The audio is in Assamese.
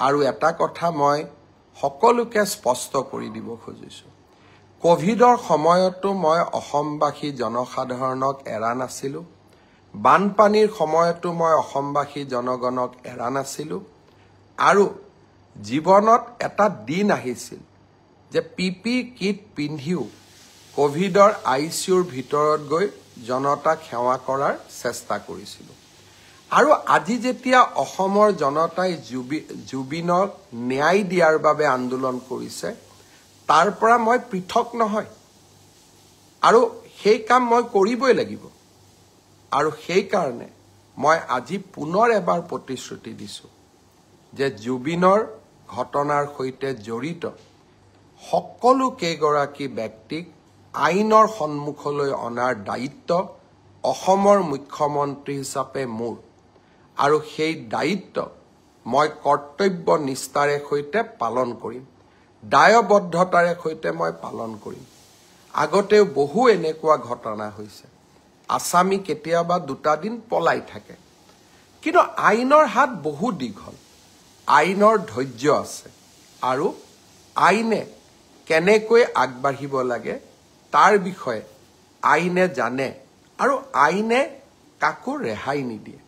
আৰু এটা কথা মই সকলোকে স্পষ্ট কৰি দিব খুজিছো কোভিডৰ সময়তো মই অসমবাসী জনসাধাৰণক এৰা নাছিলো বানপানীৰ সময়তো মই অসমবাসী জনগণক এৰা নাছিলো আৰু জীৱনত এটা দিন আহিছিল যে পিপি কিট পিন্ধিও কোভিডৰ আইচিউৰ ভিতৰত গৈ জনতাক সেৱা কৰাৰ চেষ্টা কৰিছিলো আৰু আজি যেতিয়া অসমৰ জনতাই জুবিনক ন্যায় দিয়াৰ বাবে আন্দোলন কৰিছে তাৰ পৰা মই পৃথক নহয় আৰু সেই কাম মই কৰিবই লাগিব আৰু সেই কাৰণে মই আজি পুনৰ এবাৰ প্ৰতিশ্ৰুতি দিছো যে জুবিনৰ ঘটনাৰ সৈতে জড়িত সকলো কেইগৰাকী ব্যক্তিক আইনৰ সন্মুখলৈ অনাৰ দায়িত্ব অসমৰ মুখ্যমন্ত্ৰী হিচাপে মোৰ আৰু সেই দায়িত্ব মই কৰ্তব্য নিষ্ঠাৰে সৈতে পালন কৰিম দায়বদ্ধতাৰে সৈতে মই পালন কৰিম আগতেও বহু এনেকুৱা ঘটনা হৈছে আসামী কেতিয়াবা দুটা দিন পলাই থাকে কিন্তু আইনৰ হাত বহু দীঘল আইনৰ ধৈৰ্য আছে আৰু আইনে কেনেকৈ আগবাঢ়িব লাগে তাৰ বিষয়ে আইনে জানে আৰু আইনে কাকো ৰেহাই নিদিয়ে